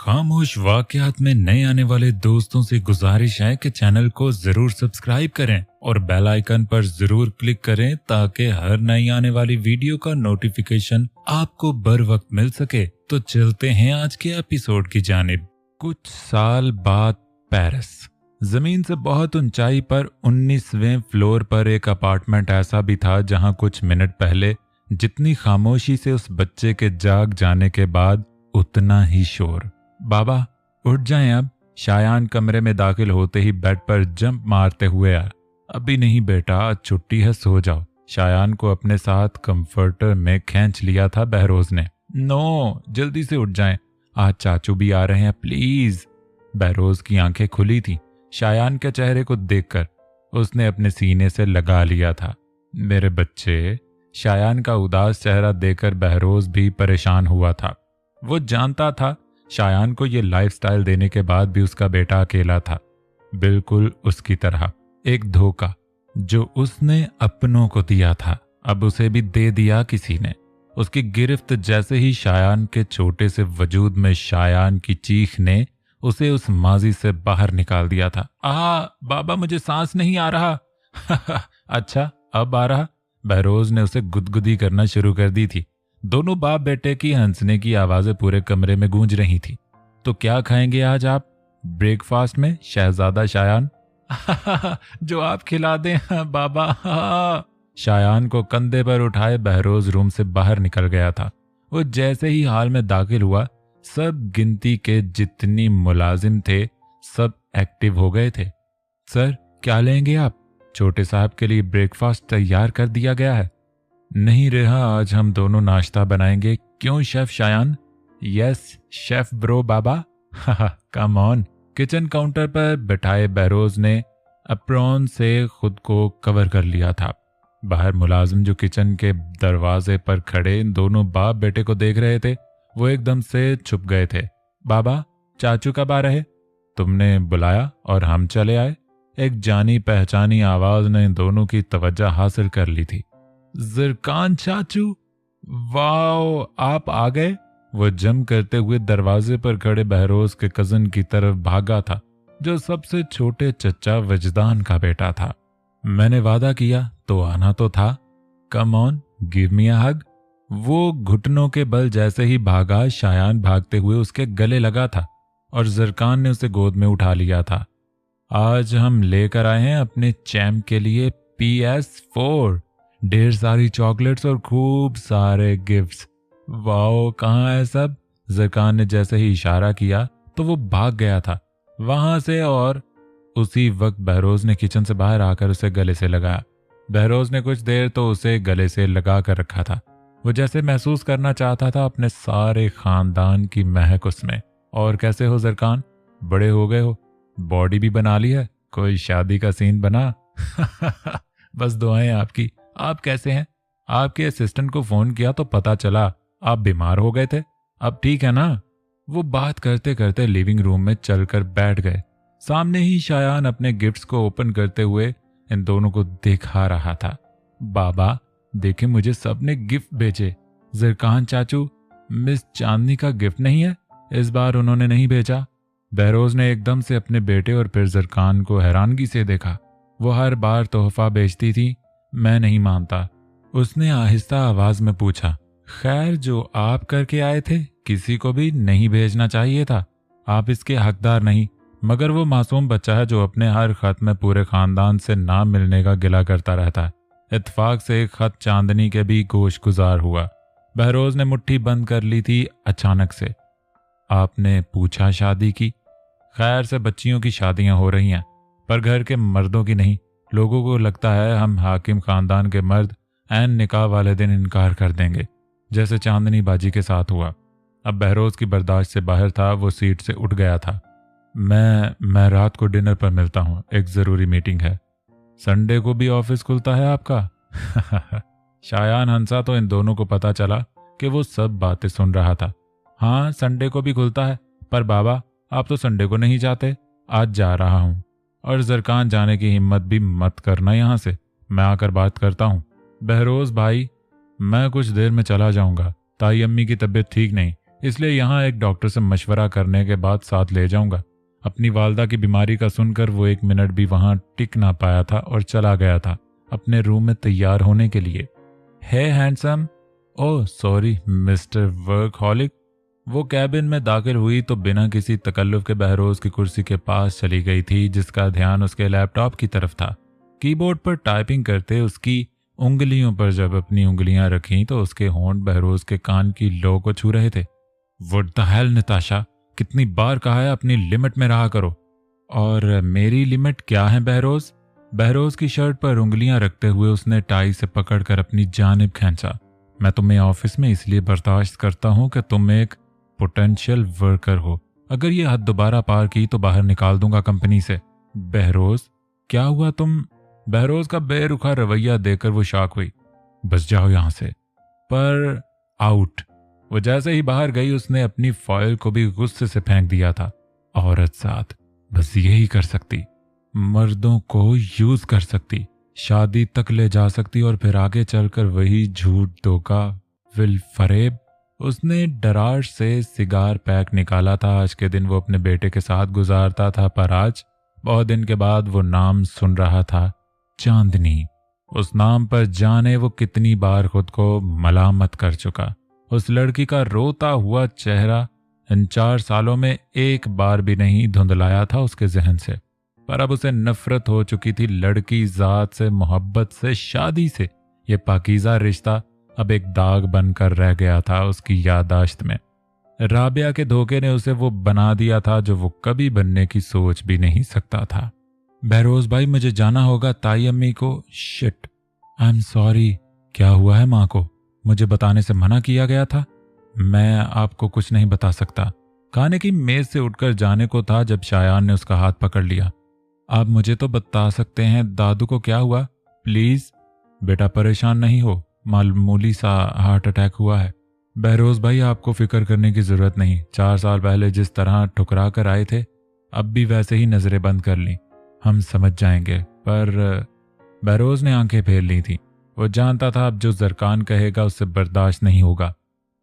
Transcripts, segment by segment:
खामोश वाकयात में नए आने वाले दोस्तों से गुजारिश है कि चैनल को जरूर सब्सक्राइब करें और बेल आइकन पर जरूर क्लिक करें ताकि हर नई आने वाली वीडियो का नोटिफिकेशन आपको बर वक्त मिल सके। तो चलते हैं आज के एपिसोड की जानिब। कुछ साल बाद पेरिस। जमीन से बहुत ऊंचाई पर 19वें फ्लोर पर एक अपार्टमेंट ऐसा भी था जहां कुछ मिनट पहले जितनी खामोशी से उस बच्चे के जाग जाने के बाद उतना ही शोर। बाबा उठ जाएं अब। शायान कमरे में दाखिल होते ही बेड पर जंप मारते हुए आया। अभी नहीं बेटा, आज छुट्टी है, सो जाओ। शायान को अपने साथ कंफर्टर में खींच लिया था बहरोज ने। नो, जल्दी से उठ जाएं, आज चाचू भी आ रहे हैं, प्लीज। बहरोज की आंखें खुली थी। शायान के चेहरे को देखकर उसने अपने सीने से लगा लिया था। मेरे बच्चे। शायान का उदास चेहरा देखकर बहरोज भी परेशान हुआ था। वो जानता था शायान को ये लाइफस्टाइल देने के बाद भी उसका बेटा अकेला था, बिल्कुल उसकी तरह। एक धोखा जो उसने अपनों को दिया था अब उसे भी दे दिया किसी ने। उसकी गिरफ्त जैसे ही शायान के छोटे से वजूद में शायान की चीख ने उसे उस माजी से बाहर निकाल दिया था। बाबा मुझे सांस नहीं आ रहा। अच्छा अब आ रहा। बहरोज ने उसे गुदगुदी करना शुरू कर दी थी। दोनों बाप बेटे की हंसने की आवाजें पूरे कमरे में गूंज रही थी। तो क्या खाएंगे आज आप ब्रेकफास्ट में शहजादा शायान? जो आप खिला दें बाबा। शायान को कंधे पर उठाए बहरोज रूम से बाहर निकल गया था। वो जैसे ही हॉल में दाखिल हुआ, सब गिनती के जितनी मुलाजिम थे सब एक्टिव हो गए थे। सर क्या लेंगे आप? छोटे साहब के लिए ब्रेकफास्ट तैयार कर दिया गया है। नहीं रहा, आज हम दोनों नाश्ता बनाएंगे। क्यों chef Shayan? Yes chef bro बाबा। Come on. किचन काउंटर पर बैठाए बहरोज ने अप्रॉन से खुद को कवर कर लिया था। बाहर मुलाजिम जो किचन के दरवाजे पर खड़े दोनों बाप बेटे को देख रहे थे, वो एकदम से छुप गए थे। बाबा चाचू कब आ रहे? तुमने बुलाया और हम चले आए। एक जानी पहचानी आवाज ने दोनों की तवज्जो हासिल कर ली थी। ज़रकान चाचू, वाओ आप आ गए। वो जम करते हुए दरवाजे पर खड़े बहरोज के कजन की तरफ भागा था, जो सबसे छोटे चचा वजदान का बेटा था। मैंने वादा किया तो आना तो था। कम ऑन गिव मी अ हग। वो घुटनों के बल जैसे ही भागा, शायान भागते हुए उसके गले लगा था और ज़रकान ने उसे गोद में उठा लिया था। आज हम लेकर आए हैं अपने चैम्प के लिए PS4, ढेर सारी चॉकलेट्स और खूब सारे गिफ्ट्स। वाओ कहाँ है सब? ज़रकान ने जैसे ही इशारा किया तो वो भाग गया था वहां से और उसी वक्त बहरोज ने किचन से बाहर आकर उसे गले से लगाया। बहरोज ने कुछ देर तो उसे गले से लगा कर रखा था। वो जैसे महसूस करना चाहता था अपने सारे खानदान की महक उसमें। और कैसे हो ज़रकान? बड़े हो गए हो, बॉडी भी बना ली है, कोई शादी का सीन बना? बस दुआएं आपकी। आप कैसे हैं? आपके असिस्टेंट को फोन किया तो पता चला आप बीमार हो गए थे, अब ठीक है ना? वो बात करते करते लिविंग रूम में चलकर बैठ गए। सामने ही शायान अपने गिफ्ट्स को ओपन करते हुए इन दोनों को दिखा रहा था। बाबा देखे मुझे सबने गिफ्ट भेजे। ज़रकान चाचू, मिस चांदनी का गिफ्ट नहीं है? इस बार उन्होंने नहीं भेजा। बहरोज ने एकदम से अपने बेटे और फिर ज़रकान को हैरानगी से देखा। वो हर बार तोहफा बेचती थी। मैं नहीं मानता। उसने आहिस्ता आवाज में पूछा। खैर जो आप करके आए थे किसी को भी नहीं भेजना चाहिए था, आप इसके हकदार नहीं। मगर वो मासूम बच्चा है जो अपने हर खत में पूरे खानदान से ना मिलने का गिला करता रहता है। इत्तेफाक से एक खत चांदनी के भी गोशगुजार हुआ। बहरोज ने मुट्ठी बंद कर ली थी अचानक से। आपने पूछा शादी की? खैर से बच्चियों की शादियां हो रही हैं पर घर के मर्दों की नहीं। लोगों को लगता है हम हाकिम खानदान के मर्द ऐन निकाह वाले दिन इनकार कर देंगे, जैसे चांदनी बाजी के साथ हुआ। अब बहरोज की बर्दाश्त से बाहर था। वो सीट से उठ गया था। मैं रात को डिनर पर मिलता हूँ, एक जरूरी मीटिंग है। संडे को भी ऑफिस खुलता है आपका? शायान हंसा तो इन दोनों को पता चला कि वो सब बातें सुन रहा था। हाँ संडे को भी खुलता है, पर बाबा आप तो संडे को नहीं जाते। आज जा रहा हूँ। और ज़रकान जाने की हिम्मत भी मत करना यहाँ से, मैं आकर बात करता हूँ। बहरोज भाई मैं कुछ देर में चला जाऊंगा, ताई अम्मी की तबीयत ठीक नहीं, इसलिए यहाँ एक डॉक्टर से मशवरा करने के बाद साथ ले जाऊंगा। अपनी वालदा की बीमारी का सुनकर वो 1 मिनट भी वहां टिक ना पाया था और चला गया था अपने रूम में तैयार होने के लिए। Hey handsome, oh sorry mister workaholic. वो कैबिन में दाखिल हुई तो बिना किसी तकल्लुफ के बहरोज की कुर्सी के पास चली गई थी, जिसका ध्यान उसके लैपटॉप की तरफ था। कीबोर्ड पर टाइपिंग करते उसकी उंगलियों पर जब अपनी उंगलियां रखीं तो उसके होंठ बहरोज के कान की लो को छू रहे थे। व्हाट द हेल नताशा, कितनी बार कहा है अपनी लिमिट में रहा करो। और मेरी लिमिट क्या है बहरोज? बहरोज की शर्ट पर उंगलियां रखते हुए उसने टाई से पकड़कर अपनी जानिब खींचा। मैं तुम्हें ऑफिस में इसलिए बर्दाश्त करता हूं कि तुम एक पोटेंशियल वर्कर हो। अगर ये हद दोबारा पार की तो बाहर निकाल दूंगा कंपनी से। बहरोज, क्या हुआ तुम? बहरोज का बेरुखा रवैया देखकर वो शॉक हुई। बस जाओ यहां से। पर आउट। वो जैसे ही बाहर गई उसने अपनी फाइल को भी गुस्से से फेंक दिया था। औरत साथ बस यही कर सकती, मर्दों को यूज कर सकती, शादी तक ले जा सकती और फिर आगे चलकर वही झूठ, धोखा, विल फरेब। उसने डरार से सिगार पैक निकाला था। आज के दिन वो अपने बेटे के साथ गुजारता था, पर आज बहुत दिन के बाद वो नाम सुन रहा था, चांदनी। उस नाम पर जाने वो कितनी बार खुद को मलामत कर चुका। उस लड़की का रोता हुआ चेहरा इन 4 सालों में एक बार भी नहीं धुंधलाया था उसके जहन से। पर अब उसे नफरत हो चुकी थी लड़की जात से, मोहब्बत से, शादी से। ये पाकीज़ा रिश्ता अब एक दाग बनकर रह गया था उसकी याददाश्त में। राबिया के धोखे ने उसे वो बना दिया था जो वो कभी बनने की सोच भी नहीं सकता था। बहरोज भाई, मुझे जाना होगा ताई अम्मी को। Shit, I am sorry. क्या हुआ है माँ को? मुझे बताने से मना किया गया था। मैं आपको कुछ नहीं बता सकता। खाने की मेज से उठकर जाने को था जब शायान ने उसका हाथ पकड़ लिया। आप मुझे तो बता सकते हैं दादू को क्या हुआ? प्लीज। बेटा परेशान नहीं हो, मामूली सा हार्ट अटैक हुआ है। बहरोज भाई, आपको फिक्र करने की जरूरत नहीं। 4 साल पहले जिस तरह ठुकरा कर आए थे अब भी वैसे ही नजरें बंद कर ली। हम समझ जाएंगे। पर बहरोज ने आंखें फेर ली थी। वो जानता था अब जो जरकान कहेगा उससे बर्दाश्त नहीं होगा।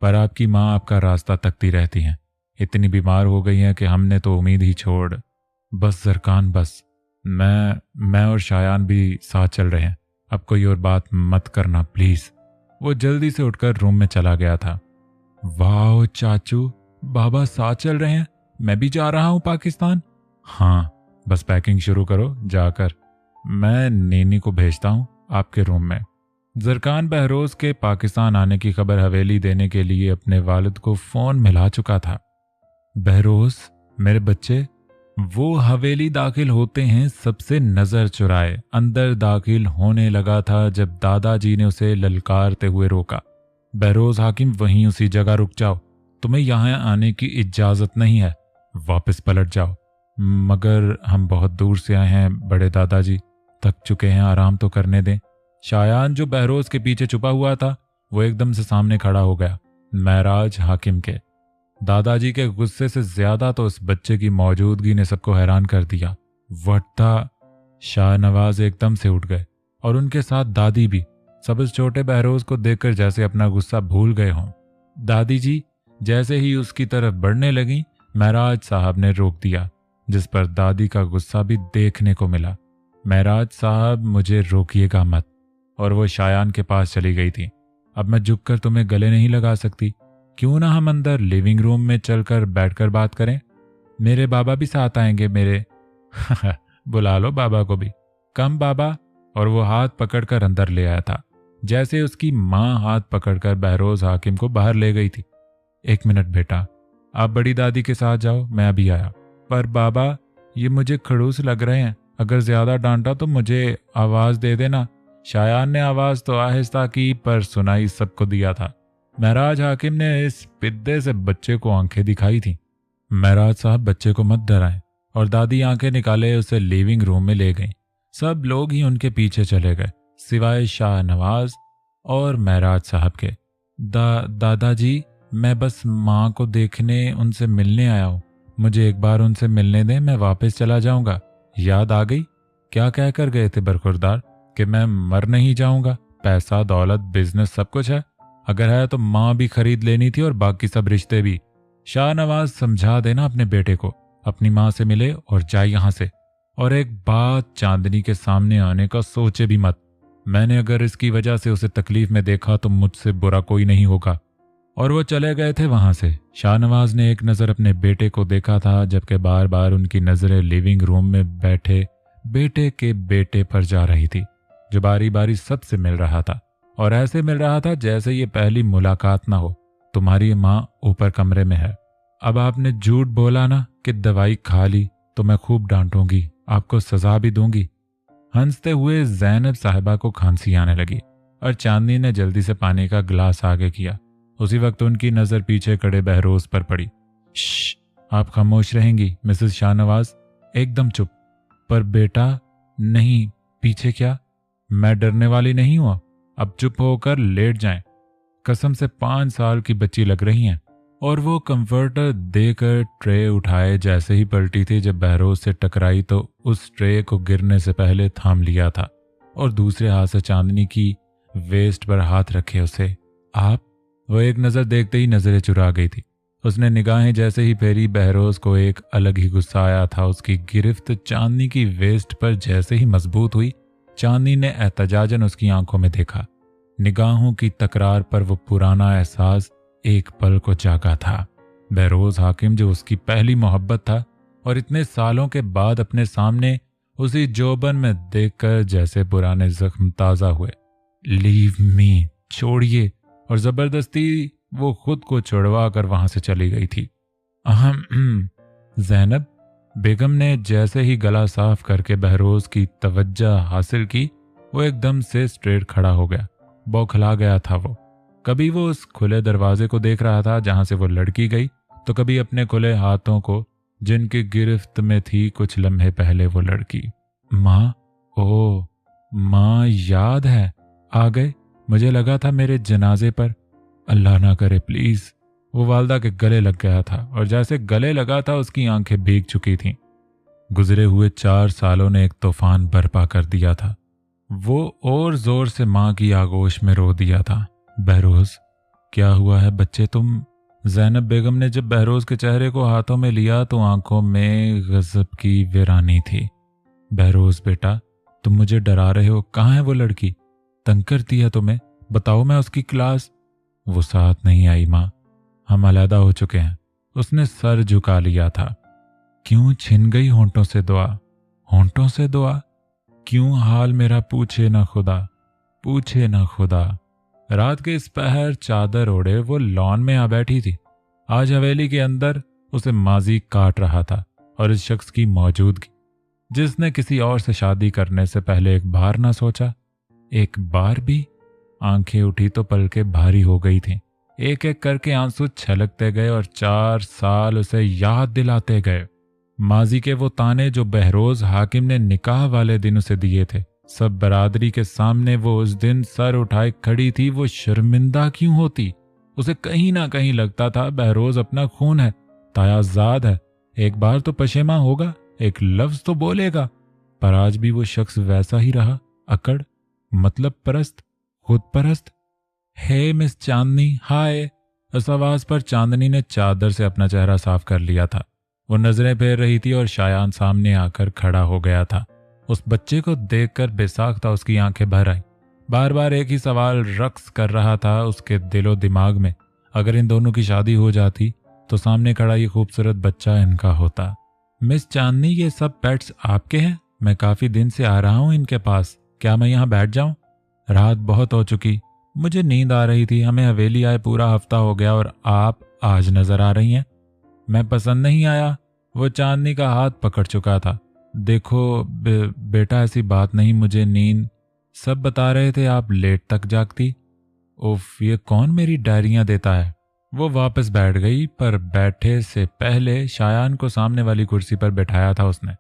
पर आपकी माँ आपका रास्ता तकती रहती हैं। इतनी बीमार हो गई हैं कि हमने तो उम्मीद ही छोड़। बस जरकान, बस। मैं और शायान भी साथ चल रहे हैं। अब कोई और बात मत करना प्लीज। वो जल्दी से उठकर रूम में चला गया था। वाह चाचू, बाबा साथ चल रहे हैं। मैं भी जा रहा हूं पाकिस्तान। हाँ, बस पैकिंग शुरू करो जाकर। मैं नेनी को भेजता हूं आपके रूम में। जरकान बहरोज के पाकिस्तान आने की खबर हवेली देने के लिए अपने वालिद को फोन मिला चुका था। बहरोज, मेरे बच्चे, वो हवेली दाखिल होते हैं सबसे नजर चुराए अंदर दाखिल होने लगा था जब दादाजी ने उसे ललकारते हुए रोका। बहरोज हाकिम, वहीं उसी जगह रुक जाओ। तुम्हें यहाँ आने की इजाजत नहीं है। वापस पलट जाओ। मगर हम बहुत दूर से आए हैं बड़े दादाजी, थक चुके हैं, आराम तो करने दें। शायान जो बहरोज के पीछे छुपा हुआ था वो एकदम से सामने खड़ा हो गया, महराज हाकिम के। दादाजी के गुस्से से ज्यादा तो उस बच्चे की मौजूदगी ने सबको हैरान कर दिया। वट्टा शाहनवाज एकदम से उठ गए और उनके साथ दादी भी। सब उस छोटे बहरोज को देखकर जैसे अपना गुस्सा भूल गए हों। दादी जी जैसे ही उसकी तरफ बढ़ने लगी, महराज साहब ने रोक दिया, जिस पर दादी का गुस्सा भी देखने को मिला। महराज साहब, मुझे रोकिएगा मत। और वो शायान के पास चली गई थी। अब मैं झुककर तुम्हें गले नहीं लगा सकती। क्यों ना हम अंदर लिविंग रूम में चलकर बैठकर बात करें। मेरे बाबा भी साथ आएंगे मेरे। बुला लो बाबा को भी। कम बाबा। और वो हाथ पकड़कर अंदर ले आया था, जैसे उसकी माँ हाथ पकड़कर बहरोज हाकिम को बाहर ले गई थी। 1 मिनट बेटा, आप बड़ी दादी के साथ जाओ, मैं अभी आया। पर बाबा, ये मुझे खड़ूस लग रहे हैं। अगर ज्यादा डांटा तो मुझे आवाज दे देना। शायान ने आवाज तो आहिस्ता की पर सुनाई सबको दिया था। महराज हाकिम ने इस पिद्दे से बच्चे को आंखें दिखाई थी। महराज साहब, बच्चे को मत डराएं। और दादी आंखें निकाले उसे लिविंग रूम में ले गई। सब लोग ही उनके पीछे चले गए सिवाय शाहनवाज और महराज साहब के। दादाजी, मैं बस माँ को देखने, उनसे मिलने आया हूँ। मुझे एक बार उनसे मिलने दें, मैं वापस चला जाऊंगा। याद आ गई? क्या कह कर गए थे बरखुरदार कि मैं मर नहीं जाऊंगा, पैसा दौलत बिजनेस सब कुछ है। अगर है तो माँ भी खरीद लेनी थी और बाकी सब रिश्ते भी। शाहनवाज समझा देना अपने बेटे को, अपनी माँ से मिले और जाए यहाँ से। और एक बात, चांदनी के सामने आने का सोचे भी मत। मैंने अगर इसकी वजह से उसे तकलीफ में देखा तो मुझसे बुरा कोई नहीं होगा। और वो चले गए थे वहां से। शाहनवाज ने एक नज़र अपने बेटे को देखा था, जबकि बार बार उनकी नज़रें लिविंग रूम में बैठे बेटे के बेटे पर जा रही थी, जो बारी बारी सबसे मिल रहा था। और ऐसे मिल रहा था जैसे ये पहली मुलाकात ना हो। तुम्हारी माँ ऊपर कमरे में है। अब आपने झूठ बोला ना कि दवाई खा ली तो मैं खूब डांटूंगी, आपको सजा भी दूंगी। हंसते हुए ज़ैनब साहिबा को खांसी आने लगी और चांदनी ने जल्दी से पानी का गिलास आगे किया। उसी वक्त उनकी नजर पीछे खड़े बहरोज पर पड़ी। श्श, आप खामोश रहेंगी मिसेस शाहनवाज, एकदम चुप। पर बेटा, नहीं, पीछे क्या? मैं डरने वाली नहीं हूं। अब चुप होकर लेट जाएं। कसम से 5 साल की बच्ची लग रही हैं। और वो कंफर्टर देकर ट्रे उठाए जैसे ही पलटी थी, जब बहरोज से टकराई तो उस ट्रे को गिरने से पहले थाम लिया था और दूसरे हाथ से चांदनी की वेस्ट पर हाथ रखे उसे। आप? वो एक नज़र देखते ही नजरें चुरा गई थी। उसने निगाहें जैसे ही फेरी, बहरोज को एक अलग ही गुस्सा आया था। उसकी गिरफ्त चांदनी की वेस्ट पर जैसे ही मजबूत हुई, चांदनी ने एहतजाजन उसकी आंखों में देखा। निगाहों की तकरार पर वो पुराना एहसास एक पल को जागा था। बहरोज हाकिम, जो उसकी पहली मोहब्बत था, और इतने सालों के बाद अपने सामने उसी जोबन में देखकर जैसे पुराने जख्म ताज़ा हुए। लीव मी, छोड़िए। और जबरदस्ती वो खुद को छुड़वा कर वहां से चली गई थी। ज़ैनब बेगम ने जैसे ही गला साफ करके बहरोज की तवज्जो हासिल की, वो एकदम से स्ट्रेट खड़ा हो गया। बौखला गया था वो। कभी वो उस खुले दरवाजे को देख रहा था जहां से वो लड़की गई, तो कभी अपने खुले हाथों को जिनकी गिरफ्त में थी कुछ लम्हे पहले वो लड़की। माँ, ओ माँ, याद है? आ गए? मुझे लगा था मेरे जनाजे पर। अल्लाह ना करे प्लीज। वो वालदा के गले लग गया था और जैसे गले लगा था उसकी आंखें भीग चुकी थीं। गुजरे हुए 4 सालों ने एक तूफान बर्पा कर दिया था। वो और जोर से माँ की आगोश में रो दिया था। बहरोज, क्या हुआ है बच्चे तुम? ज़ैनब बेगम ने जब बहरोज के चेहरे को हाथों में लिया तो आंखों में गजब की वीरानी थी। बहरोज बेटा, तुम मुझे डरा रहे हो। कहाँ है वो लड़की? तंग करती है तुम्हें? बताओ, मैं उसकी क्लास। वो साथ नहीं आई माँ, हम अलहदा हो चुके हैं। उसने सर झुका लिया था। क्यों छिन गई होंठों से दुआ? होंठों से दुआ? क्यों हाल मेरा पूछे ना खुदा, पूछे ना खुदा। रात के इस पहर चादर ओढ़े वो लॉन में आ बैठी थी। आज हवेली के अंदर उसे माजी काट रहा था और इस शख्स की मौजूदगी, जिसने किसी और से शादी करने से पहले एक बार ना सोचा, एक बार भी। आंखें उठी तो पलकें भारी हो गई थीं। एक एक करके आंसू छलकते गए और 4 साल उसे याद दिलाते गए। माजी के वो ताने जो बहरोज हाकिम ने निकाह वाले दिन उसे दिए थे। सब बरादरी के सामने वो उस दिन सर उठाए खड़ी थी। वो शर्मिंदा क्यों होती? उसे कहीं ना कहीं लगता था बहरोज अपना खून है, तायाजाद है। एक बार तो पशेमा होगा, एक लफ्ज तो बोलेगा। पर आज भी वो शख्स वैसा ही रहा, अकड़, मतलब परस्त, खुद परस्त। हे मिस चांदनी, हाय। इस आवाज पर चांदनी ने चादर से अपना चेहरा साफ कर लिया था। वो नजरें फेर रही थी और शायान सामने आकर खड़ा हो गया था। उस बच्चे को देखकर बेसाख्ता उसकी आंखें भर आई। बार बार एक ही सवाल रक्स कर रहा था उसके दिलो दिमाग में। अगर इन दोनों की शादी हो जाती तो सामने खड़ा ये खूबसूरत बच्चा इनका होता। मिस चांदनी, ये सब पेट्स आपके हैं? मैं काफी दिन से आ रहा हूँ इनके पास। क्या मैं यहाँ बैठ जाऊं? रात बहुत हो चुकी, मुझे नींद आ रही थी। हमें हवेली आए पूरा हफ्ता हो गया और आप आज नजर आ रही हैं। मैं पसंद नहीं आया। वो चांदनी का हाथ पकड़ चुका था। देखो बेटा, ऐसी बात नहीं, मुझे नींद। सब बता रहे थे आप लेट तक जागती। उफ, ये कौन मेरी डायरियां देता है? वो वापस बैठ गई, पर बैठे से पहले शायान को सामने वाली कुर्सी पर बैठाया था उसने।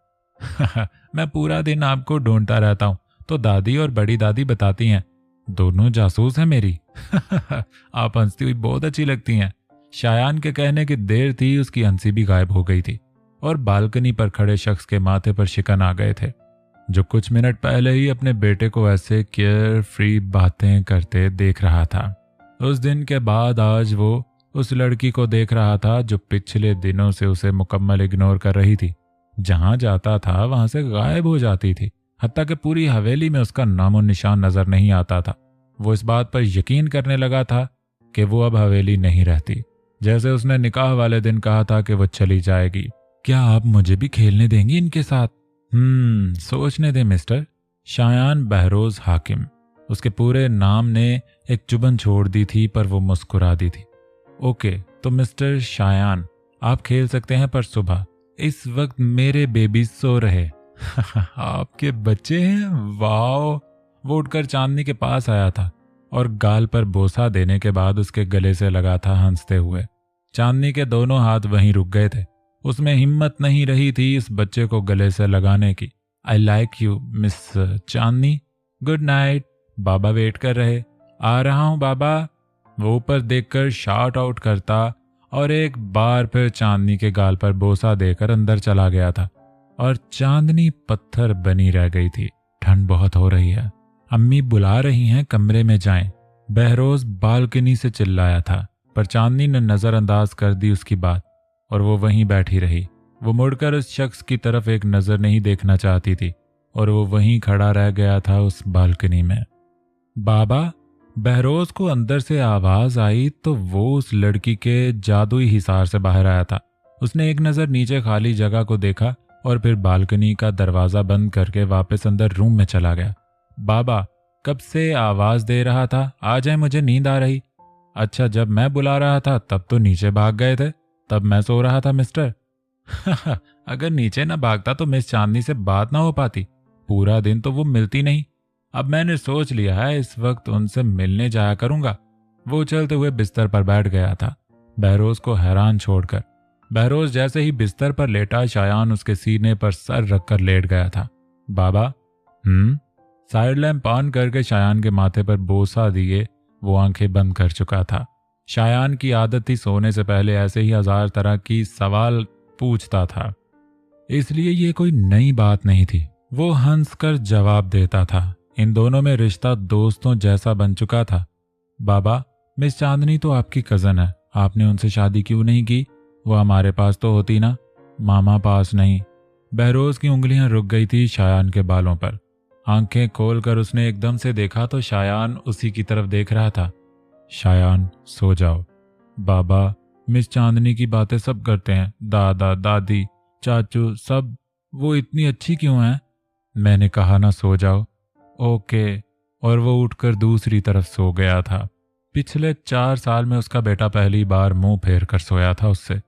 मैं पूरा दिन आपको ढूंढता रहता हूँ तो दादी और बड़ी दादी बताती हैं दोनों जासूस हैं मेरी। आप हंसती हुई बहुत अच्छी लगती हैं। शायान के कहने की देर थी, उसकी हंसी भी गायब हो गई थी और बालकनी पर खड़े शख्स के माथे पर शिकन आ गए थे, जो कुछ मिनट पहले ही अपने बेटे को ऐसे केयर फ्री बातें करते देख रहा था। उस दिन के बाद आज वो उस लड़की को देख रहा था जो पिछले दिनों से उसे मुकम्मल इग्नोर कर रही थी। जहां जाता था वहां से गायब हो जाती थी, हत्ता कि पूरी हवेली में उसका नामो निशान नजर नहीं आता था। वो इस बात पर यकीन करने लगा था कि वो अब हवेली नहीं रहती, जैसे उसने निकाह वाले दिन कहा था कि वो चली जाएगी। क्या आप मुझे भी खेलने देंगी इनके साथ? सोचने दे मिस्टर। शायान बहरोज हाकिम, उसके पूरे नाम ने एक चुभन छोड़ दी थी, पर वो मुस्कुरा दी थी। ओके, तो मिस्टर शायान आप खेल सकते हैं, पर सुबह। इस वक्त मेरे बेबी सो रहे। आपके बच्चे हैं? वाओ। वो उठकर चांदनी के पास आया था और गाल पर बोसा देने के बाद उसके गले से लगा था हंसते हुए। चांदनी के दोनों हाथ वहीं रुक गए थे। उसमें हिम्मत नहीं रही थी इस बच्चे को गले से लगाने की। I like you miss Chandni, good night. बाबा वेट कर रहे। आ रहा हूं बाबा। वो ऊपर देखकर शाउट आउट करता और एक बार फिर चांदनी के गाल पर बोसा देकर अंदर चला गया था और चांदनी पत्थर बनी रह गई थी। ठंड बहुत हो रही है, अम्मी बुला रही हैं, कमरे में जाएं। बहरोज बालकनी से चिल्लाया था, पर चांदनी ने नजरअंदाज कर दी उसकी बात और वो वहीं बैठी रही। वो मुड़कर उस शख्स की तरफ एक नजर नहीं देखना चाहती थी और वो वहीं खड़ा रह गया था उस बालकनी में। बाबा। बहरोज को अंदर से आवाज आई तो वो उस लड़की के जादुई हिसार से बाहर आया था। उसने एक नजर नीचे खाली जगह को देखा और फिर बालकनी का दरवाजा बंद करके वापस अंदर रूम में चला गया। बाबा, कब से आवाज दे रहा था, आ जाए, मुझे नींद आ रही। अच्छा, जब मैं बुला रहा था तब तो नीचे भाग गए थे, तब मैं सो रहा था मिस्टर। अगर नीचे ना भागता तो मिस चांदनी से बात ना हो पाती, पूरा दिन तो वो मिलती नहीं। अब मैंने सोच लिया है इस वक्त उनसे मिलने जाया करूंगा। वो चलते हुए बिस्तर पर बैठ गया था, बहरोज को हैरान छोड़कर। बहरोज जैसे ही बिस्तर पर लेटा, शायान उसके सीने पर सर रखकर लेट गया था। बाबा। साइड लैंप ऑन करके शायान के माथे पर बोसा दिए वो आंखें बंद कर चुका था। शायान की आदत थी सोने से पहले ऐसे ही 1000 तरह की सवाल पूछता था, इसलिए ये कोई नई बात नहीं थी। वो हंसकर जवाब देता था। इन दोनों में रिश्ता दोस्तों जैसा बन चुका था। बाबा, मिस चांदनी तो आपकी कजन है, आपने उनसे शादी क्यों नहीं की? वो हमारे पास तो होती ना। मामा पास नहीं। बहरोज की उंगलियां रुक गई थी शायान के बालों पर। आंखें खोलकर उसने एकदम से देखा तो शायान उसी की तरफ देख रहा था। शायान, सो जाओ। बाबा, मिस चांदनी की बातें सब करते हैं, दादा दादी चाचू सब, वो इतनी अच्छी क्यों है? मैंने कहा ना सो जाओ। ओके। और वो उठकर दूसरी तरफ सो गया था। पिछले 4 साल में उसका बेटा पहली बार मुंह फेर कर सोया था उससे।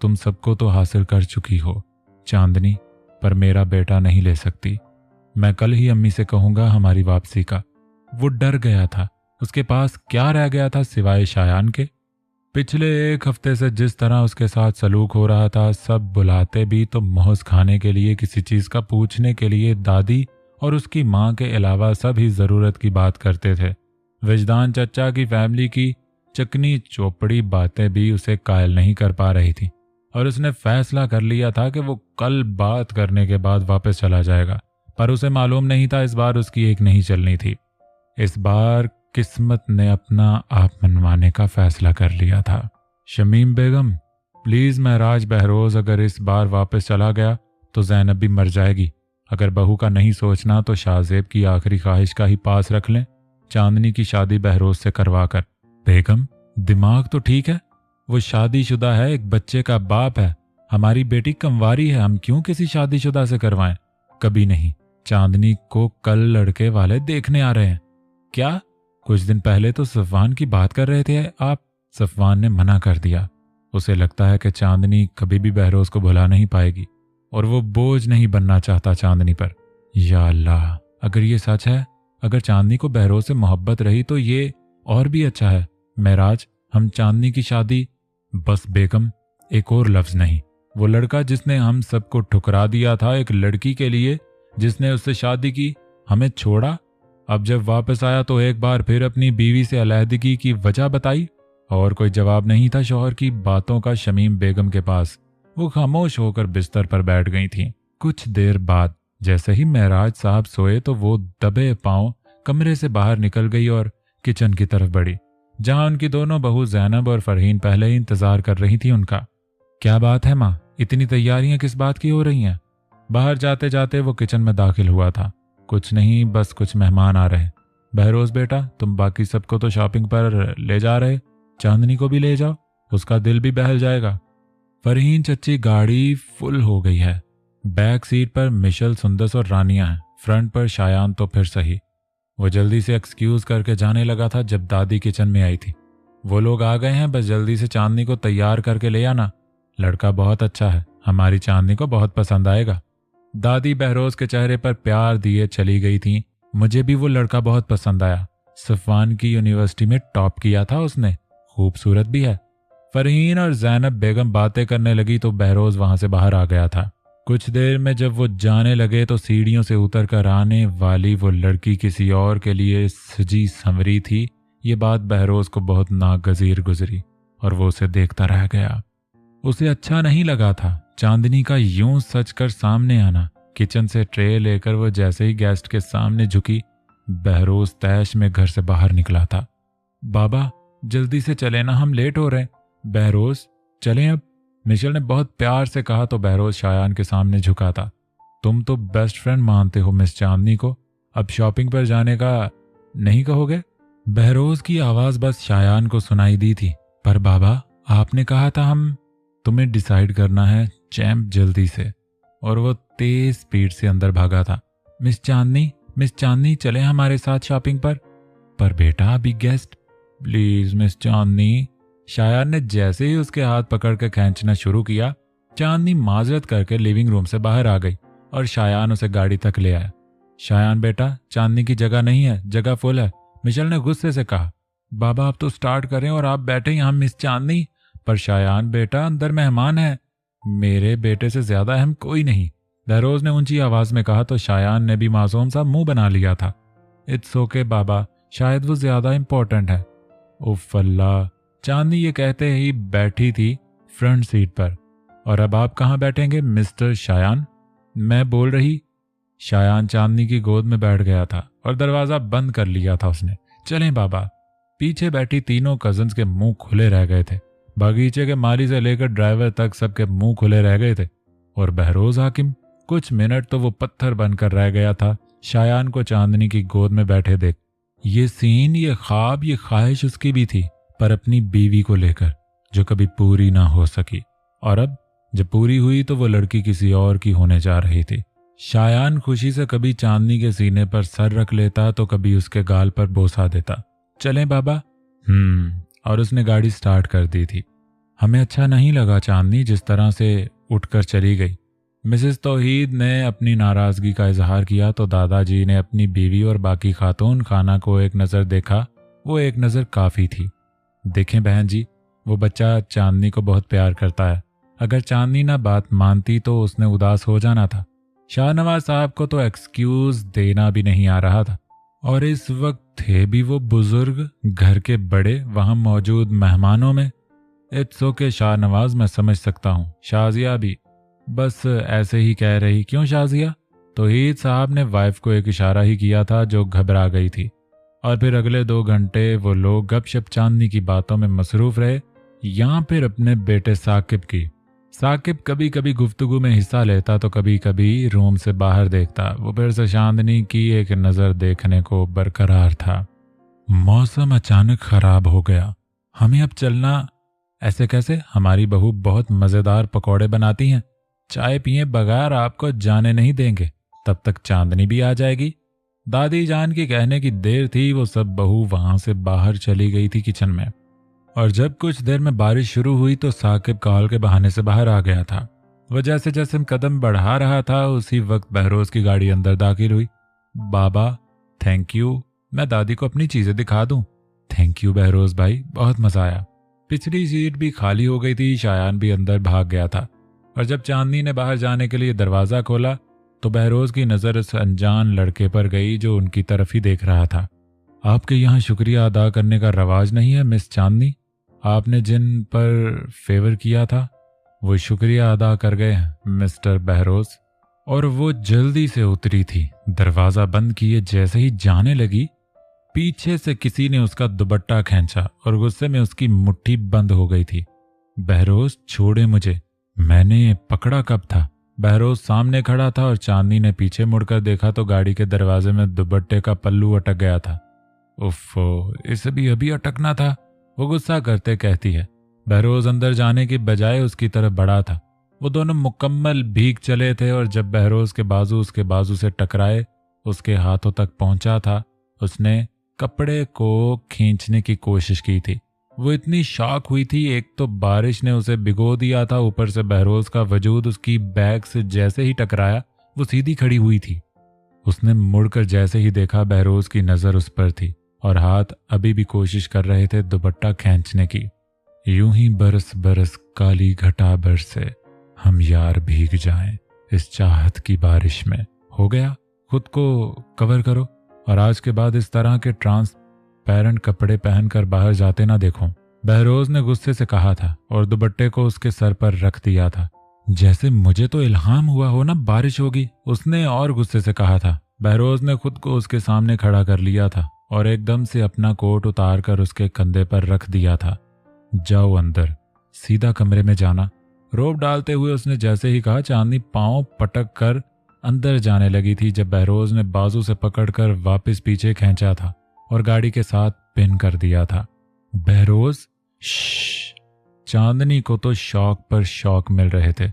तुम सबको तो हासिल कर चुकी हो चांदनी, पर मेरा बेटा नहीं ले सकती। मैं कल ही अम्मी से कहूंगा हमारी वापसी का। वो डर गया था। उसके पास क्या रह गया था सिवाय शायान के? पिछले 1 हफ्ते से जिस तरह उसके साथ सलूक हो रहा था, सब बुलाते भी तो मोहस खाने के लिए, किसी चीज का पूछने के लिए दादी और उसकी माँ के अलावा सभी जरूरत की बात करते थे। विजदान चचा की फैमिली की चकनी चौपड़ी बातें भी उसे कायल नहीं कर पा रही थी और उसने फैसला कर लिया था कि वो कल बात करने के बाद वापस चला जाएगा। पर उसे मालूम नहीं था इस बार उसकी एक नहीं चलनी थी। इस बार किस्मत ने अपना आप मनवाने का फैसला कर लिया था। शमीम बेगम, प्लीज महराज बहरोज अगर इस बार वापस चला गया तो जैनब भी मर जाएगी। अगर बहू का नहीं सोचना तो शाहजेब की आखिरी ख्वाहिश का ही पास रख लें, चांदनी की शादी बहरोज से करवा कर। बेगम, दिमाग तो ठीक है? वो शादीशुदा है, एक बच्चे का बाप है। हमारी बेटी कंवारी है, हम क्यों किसी शादीशुदा से करवाएं? कभी नहीं। चांदनी को कल लड़के वाले देखने आ रहे हैं। क्या? कुछ दिन पहले तो सफवान की बात कर रहे थे आप। सफवान ने मना कर दिया। उसे लगता है कि चांदनी कभी भी बहरोज को भुला नहीं पाएगी और वो बोझ नहीं बनना चाहता चांदनी पर। या अल्लाह, अगर ये सच है, अगर चांदनी को बहरोज से मोहब्बत रही तो ये और भी अच्छा है। महराज, हम चांदनी की शादी। बस बेगम, एक और लफ्ज नहीं। वो लड़का जिसने हम सबको ठुकरा दिया था एक लड़की के लिए जिसने उससे शादी की, हमें छोड़ा। अब जब वापस आया तो एक बार फिर अपनी बीवी से अलहदगी की वजह बताई और कोई जवाब नहीं था शौहर की बातों का शमीम बेगम के पास। वो खामोश होकर बिस्तर पर बैठ गई थी। कुछ देर बाद जैसे ही महराज साहब सोए तो वो दबे पांव कमरे से बाहर निकल गई और किचन की तरफ बढ़ी। जहां उनकी दोनों बहू जैनब और फरहीन पहले ही इंतजार कर रही थी उनका। क्या बात है माँ, इतनी तैयारियां किस बात की हो रही हैं? बाहर जाते जाते वो किचन में दाखिल हुआ था। कुछ नहीं, बस कुछ मेहमान आ रहे। बहरोज बेटा, तुम बाकी सबको तो शॉपिंग पर ले जा रहे, चांदनी को भी ले जाओ, उसका दिल भी बहल जाएगा। फरहीन चच्ची, गाड़ी फुल हो गई है। बैक सीट पर मिशल, सुंदस और रानिया हैं, फ्रंट पर शायान तो फिर सही। वो जल्दी से एक्सक्यूज करके जाने लगा था जब दादी किचन में आई थी। वो लोग आ गए हैं, बस जल्दी से चांदनी को तैयार करके ले आना। लड़का बहुत अच्छा है, हमारी चांदनी को बहुत पसंद आएगा। दादी बहरोज के चेहरे पर प्यार दिए चली गई थी। मुझे भी वो लड़का बहुत पसंद आया। सफवान की यूनिवर्सिटी में टॉप किया था उसने, खूबसूरत भी है। फरहीन और जैनब बेगम बातें करने लगी तो बहरोज वहां से बाहर आ गया था। कुछ देर में जब वो जाने लगे तो सीढ़ियों से उतर कर आने वाली वो लड़की किसी और के लिए सजी संवरी थी। ये बात बहरोज को बहुत नागजीर गुजरी और वो उसे देखता रह गया। उसे अच्छा नहीं लगा था चांदनी का यूं सच कर सामने आना। किचन से ट्रे लेकर वो जैसे ही गेस्ट के सामने झुकी, बहरोज तैश में घर से बाहर निकला था। बाबा जल्दी से चले ना, हम लेट हो रहे। बहरोज चलें अब, मिशेल ने बहुत प्यार से कहा तो बहरोज शायान के सामने झुका था। तुम तो बेस्ट फ्रेंड मानते हो मिस चांदनी को, अब शॉपिंग पर जाने का नहीं कहोगे? बहरोज की आवाज बस शायान को सुनाई दी थी। पर बाबा आपने कहा था हम, तुम्हें डिसाइड करना है चैंप, जल्दी से। और वो तेज स्पीड से अंदर भागा था। मिस चांदनी चले हमारे साथ शॉपिंग पर। पर बेटा अभी गेस्ट। प्लीज मिस चांदनी। शायान ने जैसे ही उसके हाथ पकड़ के खींचना शुरू किया, चांदनी माजरत करके लिविंग रूम से बाहर आ गई और शायान उसे गाड़ी तक ले आया। शायान बेटा, चांदनी की जगह नहीं है, जगह फुल है, मिशेल ने गुस्से से कहा। बाबा आप तो स्टार्ट करें और आप बैठे यहाँ मिस चांदनी। पर शायान बेटा, अंदर मेहमान है, मेरे बेटे से ज्यादा अहम कोई नहीं, बहरोज ने ऊंची आवाज में कहा तो शायान ने भी मासूम सा मुंह बना लिया था। इट्स ओके बाबा, शायद वो ज्यादा इंपॉर्टेंट है। उफ अल्लाह। चांदनी ये कहते ही बैठी थी फ्रंट सीट पर। और अब आप कहाँ बैठेंगे मिस्टर शायान? मैं बोल रही। शायान चांदनी की गोद में बैठ गया था और दरवाजा बंद कर लिया था उसने। चलें बाबा। पीछे बैठी तीनों कजन्स के मुंह खुले रह गए थे। बगीचे के माली से लेकर ड्राइवर तक सबके मुंह खुले रह गए थे। और बहरोज हाकिम कुछ मिनट तो वो पत्थर बनकर रह गया था शायान को चांदनी की गोद में बैठे देख। ये सीन, ये ख्वाब, ये ख्वाहिश उसकी भी थी, पर अपनी बीवी को लेकर, जो कभी पूरी ना हो सकी। और अब जब पूरी हुई तो वो लड़की किसी और की होने जा रही थी। शायान खुशी से कभी चांदनी के सीने पर सर रख लेता तो कभी उसके गाल पर बोसा देता। चलें बाबा। और उसने गाड़ी स्टार्ट कर दी थी। हमें अच्छा नहीं लगा चांदनी जिस तरह से उठकर चली गई। मिसेस तौहीद ने अपनी नाराजगी का इजहार किया तो दादाजी ने अपनी बीवी और बाकी खातून खाना को एक नज़र देखा। वो एक नज़र काफ़ी थी। देखें बहन जी, वो बच्चा चांदनी को बहुत प्यार करता है। अगर चांदनी ना बात मानती तो उसने उदास हो जाना था। शाहनवाज साहब को तो एक्सक्यूज देना भी नहीं आ रहा था। और इस वक्त थे भी वो बुजुर्ग, घर के बड़े, वहां मौजूद मेहमानों में। इट्स ओके शाहनवाज, मैं समझ सकता हूँ। शाजिया भी बस ऐसे ही कह रही। क्यों शाजिया? तौहीद साहब ने वाइफ को एक इशारा ही किया था जो घबरा गई थी। और फिर अगले 2 घंटे वो लोग गपशप चांदनी की बातों में मसरूफ रहे, या फिर अपने बेटे साकिब की। साकिब कभी कभी गुफ्तगू में हिस्सा लेता तो कभी कभी रूम से बाहर देखता। वो फिर से चांदनी की एक नज़र देखने को बरकरार था। मौसम अचानक खराब हो गया। हमें अब चलना। ऐसे कैसे? हमारी बहू बहुत मज़ेदार पकौड़े बनाती हैं, चाय पिए बगैर आपको जाने नहीं देंगे। तब तक चांदनी भी आ जाएगी। दादी जान की कहने की देर थी, वो सब बहू वहां से बाहर चली गई थी किचन में। और जब कुछ देर में बारिश शुरू हुई तो साकिब कॉल के बहाने से बाहर आ गया था। वह जैसे जैसे कदम बढ़ा रहा था उसी वक्त बहरोज की गाड़ी अंदर दाखिल हुई। बाबा थैंक यू, मैं दादी को अपनी चीजें दिखा दूं। थैंक यू बहरोज भाई, बहुत मजा आया। पिछली सीट भी खाली हो गई थी। शायान भी अंदर भाग गया था। और जब चांदनी ने बाहर जाने के लिए दरवाजा खोला तो बहरोज की नजर उस अनजान लड़के पर गई जो उनकी तरफ ही देख रहा था। आपके यहाँ शुक्रिया अदा करने का रवाज नहीं है मिस चांदनी। आपने जिन पर फेवर किया था वो शुक्रिया अदा कर गए हैं मिस्टर बहरोज। और वो जल्दी से उतरी थी। दरवाजा बंद किए जैसे ही जाने लगी, पीछे से किसी ने उसका दुपट्टा खींचा और गुस्से में उसकी मुट्ठी बंद हो गई थी। बहरोज छोड़े मुझे। मैंने पकड़ा कब था? बहरोज सामने खड़ा था और चांदनी ने पीछे मुड़कर देखा तो गाड़ी के दरवाजे में दुपट्टे का पल्लू अटक गया था। उफ़ो, इसे भी अभी अटकना था, वो गुस्सा करते कहती है। बहरोज अंदर जाने की बजाय उसकी तरफ बढ़ा था। वो दोनों मुकम्मल भीग चले थे और जब बहरोज के बाजू उसके बाजू से टकराए, उसके हाथों तक पहुंचा था, उसने कपड़े को खींचने की कोशिश की थी। वो इतनी शॉक हुई थी, एक तो बारिश ने उसे भिगो दिया था, ऊपर से बहरोज का वजूद उसकी बैग से जैसे ही टकराया वो सीधी खड़ी हुई थी। उसने मुड़कर जैसे ही देखा, बहरोज की नजर उस पर थी और हाथ अभी भी कोशिश कर रहे थे दुपट्टा खींचने की। यूं ही बरस बरस काली घटा बरसे, हम यार भीग जाएं इस चाहत की बारिश में। हो गया, खुद को कवर करो और आज के बाद इस तरह के ट्रांसपेरेंट कपड़े पहनकर बाहर जाते ना देखो, बहरोज ने गुस्से से कहा था और दुपट्टे को उसके सर पर रख दिया था। जैसे मुझे तो इल्हाम हुआ हो ना बारिश होगी, उसने और गुस्से से कहा था। बहरोज ने खुद को उसके सामने खड़ा कर लिया था और एकदम से अपना कोट उतार कर उसके कंधे पर रख दिया था। जाओ अंदर, सीधा कमरे में जाना, रोब डालते हुए उसने जैसे ही कहा, चांदनी पांव पटक कर अंदर जाने लगी थी जब बहरोज ने बाजू से पकड़कर वापस पीछे खींचा था और गाड़ी के साथ पिन कर दिया था। बहरोज, श्श। चांदनी को तो शौक पर शौक मिल रहे थे।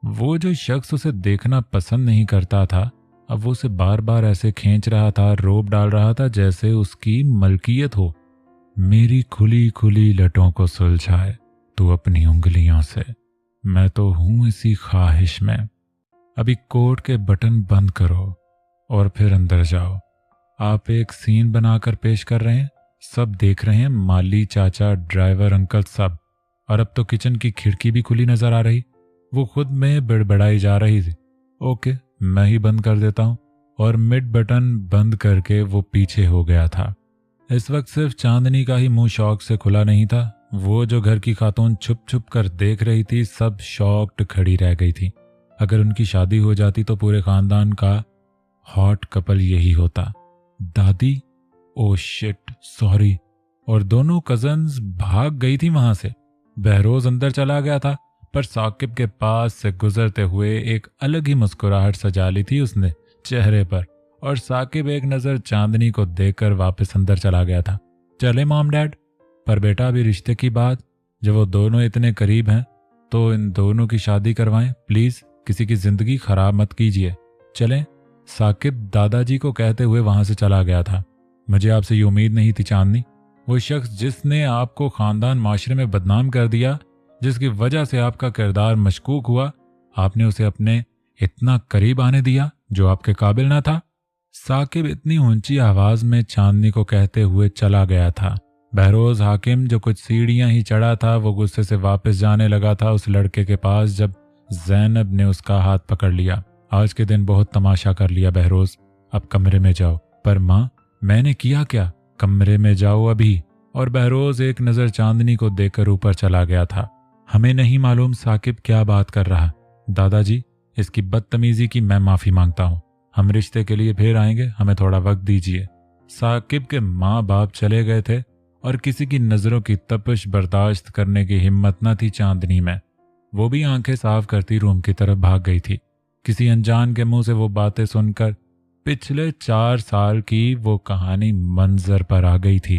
वो जो शख्स उसे देखना पसंद नहीं करता था, अब वो उसे बार बार ऐसे खींच रहा था, रोब डाल रहा था जैसे उसकी मलकियत हो। मेरी खुली खुली लटों को सुलझाए तू अपनी उंगलियों से, मैं तो हूं इसी ख्वाहिश में। अभी कोट के बटन बंद करो और फिर अंदर जाओ। आप एक सीन बनाकर पेश कर रहे हैं, सब देख रहे हैं, माली, चाचा, ड्राइवर अंकल सब। और अब तो किचन की खिड़की भी खुली नजर आ रही। वो खुद में बड़बड़ाई जा रही थी। ओके, मैं ही बंद कर देता हूं। और मिड बटन बंद करके वो पीछे हो गया था। इस वक्त सिर्फ चांदनी का ही मुंह शौक से खुला नहीं था। वो जो घर की खातून छुप छुप कर देख रही थी, सब शॉक्ड खड़ी रह गई थी। अगर उनकी शादी हो जाती तो पूरे खानदान का हॉट कपल यही होता। दादी, ओ शिट, सॉरी। और दोनों कजन्स भाग गई थी वहां से। बहरोज अंदर चला गया था, पर साकिब के पास से गुजरते हुए एक अलग ही मुस्कुराहट सजा ली थी उसने चेहरे पर, और साकिब एक नजर चांदनी को देखकर वापस अंदर चला गया था। चले मॉम डैड, पर बेटा अभी रिश्ते की बात, जब वो दोनों इतने करीब हैं तो इन दोनों की शादी करवाएं प्लीज, किसी की जिंदगी खराब मत कीजिए। चलें, साकिब दादाजी को कहते हुए वहां से चला गया था। मुझे आपसे ये उम्मीद नहीं थी चांदनी। वो शख्स जिसने आपको खानदान माशरे में बदनाम कर दिया, जिसकी वजह से आपका किरदार मशकूक हुआ, आपने उसे अपने इतना करीब आने दिया जो आपके काबिल ना था। साकिब इतनी ऊंची आवाज में चांदनी को कहते हुए चला गया था। बहरोज हाकिम जो कुछ सीढ़ियां ही चढ़ा था, वो गुस्से से वापस जाने लगा था उस लड़के के पास जब जैनब ने उसका हाथ पकड़ लिया। आज के दिन बहुत तमाशा कर लिया बहरोज, अब कमरे में जाओ। पर माँ, मैंने किया क्या? कमरे में जाओ अभी। और बहरोज एक नजर चांदनी को देखकर ऊपर चला गया था। हमें नहीं मालूम साकिब क्या बात कर रहा। दादाजी, इसकी बदतमीजी की मैं माफी मांगता हूँ। हम रिश्ते के लिए फिर आएंगे, हमें थोड़ा वक्त दीजिए। साकिब के माँ बाप चले गए थे और किसी की नजरों की तपिश बर्दाश्त करने की हिम्मत न थी चांदनी में। वो भी आंखें साफ करती रूम की तरफ भाग गई थी। किसी अनजान के मुंह से वो बातें सुनकर पिछले 4 साल की वो कहानी मंजर पर आ गई थी।